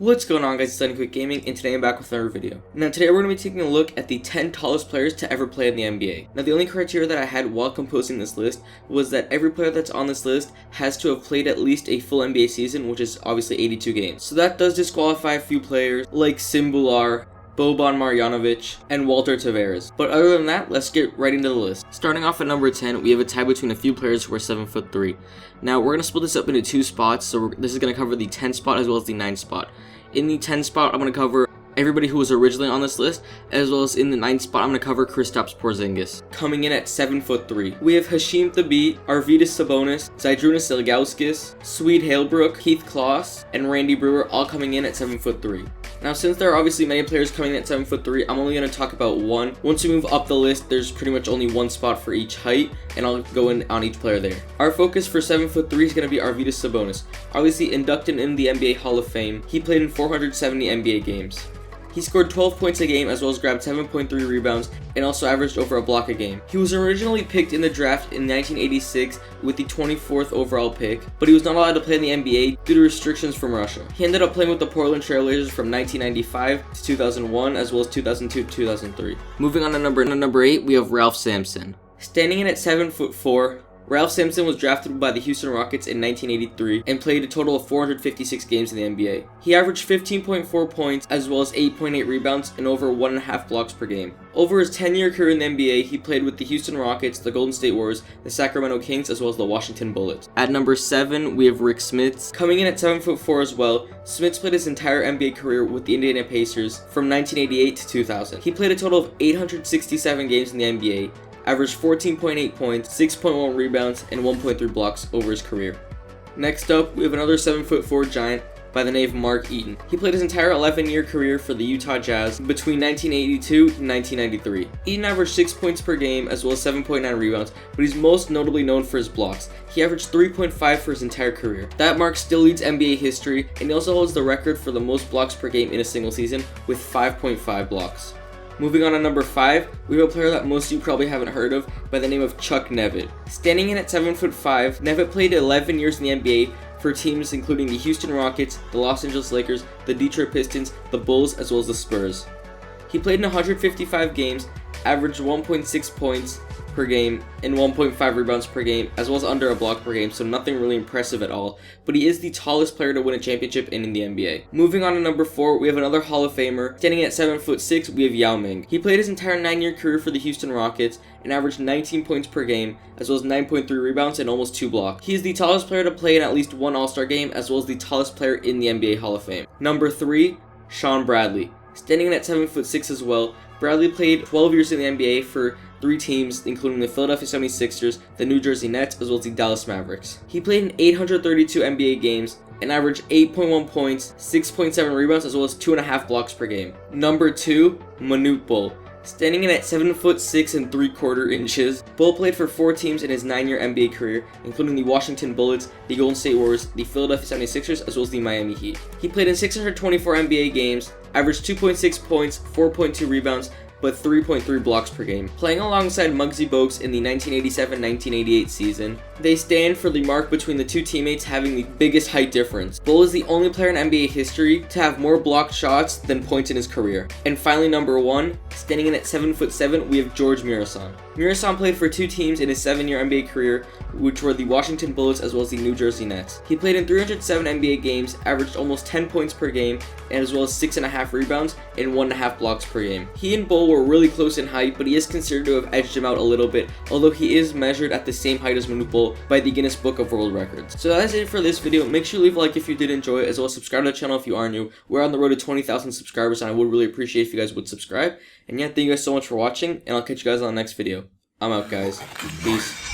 What's going on, guys? It's Quick Gaming, and today I'm back with another video. Now today we're going to be taking a look at the 10 tallest players to ever play in the NBA. Now the only criteria that I had while composing this list was that every player that's on this list has to have played at least a full NBA season, which is obviously 82 games. So that does disqualify a few players like Simbular, Boban Marjanovic, and Walter Tavares. But other than that, let's get right into the list. Starting off at number 10, we have a tie between a few players who are 7'3". Now we're going to split this up into two spots, so this is going to cover the 10 spot as well as the 9 spot. In the 10 spot, I'm going to cover everybody who was originally on this list, as well as in the 9th spot, I'm going to cover Kristaps Porzingis. Coming in at 7'3", we have Hasheem Thabeet, Vitas Sabonis, Zydrunas Ilgauskas, Swede Halebrook, Keith Kloss, and Randy Brewer, all coming in at 7'3". Now, since there are obviously many players coming in at 7'3", I'm only going to talk about one. Once we move up the list, there's pretty much only one spot for each height, and I'll go in on each player there. Our focus for 7'3" is going to be Vitas Sabonis. Obviously inducted in the NBA Hall of Fame, he played in 470 NBA games. He scored 12 points a game as well as grabbed 7.3 rebounds and also averaged over a block a game. He was originally picked in the draft in 1986 with the 24th overall pick, but he was not allowed to play in the NBA due to restrictions from Russia. He ended up playing with the Portland Trail Blazers from 1995 to 2001 as well as 2002 to 2003. Moving on to number 8, we have Ralph Sampson. Standing in at 7'4", Ralph Sampson was drafted by the Houston Rockets in 1983 and played a total of 456 games in the NBA. He averaged 15.4 points as well as 8.8 rebounds and over 1.5 blocks per game. Over his 10-year career in the NBA, he played with the Houston Rockets, the Golden State Warriors, the Sacramento Kings, as well as the Washington Bullets. At number 7, we have Rick Smits. Coming in at 7'4" as well, Smits played his entire NBA career with the Indiana Pacers from 1988 to 2000. He played a total of 867 games in the NBA, averaged 14.8 points, 6.1 rebounds, and 1.3 blocks over his career. Next up, we have another 7'4" giant by the name of Mark Eaton. He played his entire 11-year career for the Utah Jazz between 1982 and 1993. Eaton averaged 6 points per game as well as 7.9 rebounds, but he's most notably known for his blocks. He averaged 3.5 for his entire career. That mark still leads NBA history, and he also holds the record for the most blocks per game in a single season with 5.5 blocks. Moving on to number 5, we have a player that most of you probably haven't heard of by the name of Chuck Nevins. Standing in at 7'5", Nevins played 11 years in the NBA for teams including the Houston Rockets, the Los Angeles Lakers, the Detroit Pistons, the Bulls, as well as the Spurs. He played in 155 games, averaged 1.6 points per game and 1.5 rebounds per game, as well as under a block per game, so nothing really impressive at all, but he is the tallest player to win a championship in the NBA. Moving on to number 4, we have another Hall of Famer. Standing at 7'6", we have Yao Ming. He played his entire 9-year career for the Houston Rockets and averaged 19 points per game, as well as 9.3 rebounds and almost 2 blocks. He is the tallest player to play in at least one All-Star game, as well as the tallest player in the NBA Hall of Fame. Number 3, Shawn Bradley. Standing in at 7'6" as well, Bradley played 12 years in the NBA for 3 teams, including the Philadelphia 76ers, the New Jersey Nets, as well as the Dallas Mavericks. He played in 832 NBA games and averaged 8.1 points, 6.7 rebounds, as well as 2.5 blocks per game. Number 2, Manute Bol. Standing in at 7'6" 3/4 inches, Bol played for 4 teams in his 9-year NBA career, including the Washington Bullets, the Golden State Warriors, the Philadelphia 76ers, as well as the Miami Heat. He played in 624 NBA games, averaged 2.6 points, 4.2 rebounds, but 3.3 blocks per game. Playing alongside Muggsy Bogues in the 1987-1988 season, they stand for the mark between the two teammates having the biggest height difference. Bol is the only player in NBA history to have more blocked shots than points in his career. And finally, number 1, standing in at 7'7", we have George Muresan. Muresan played for 2 teams in his 7-year NBA career, which were the Washington Bullets as well as the New Jersey Nets. He played in 307 NBA games, averaged almost 10 points per game, and as well as 6.5 rebounds and 1.5 blocks per game. He and Bol were really close in height, but he is considered to have edged him out a little bit, although he is measured at the same height as Manute Bol by the Guinness Book of World Records. So that is it for this video. Make sure you leave a like if you did enjoy it, as well as subscribe to the channel if you are new. We're on the road to 20,000 subscribers, and I would really appreciate if you guys would subscribe. And yeah, thank you guys so much for watching, and I'll catch you guys on the next video. I'm out, guys. Peace.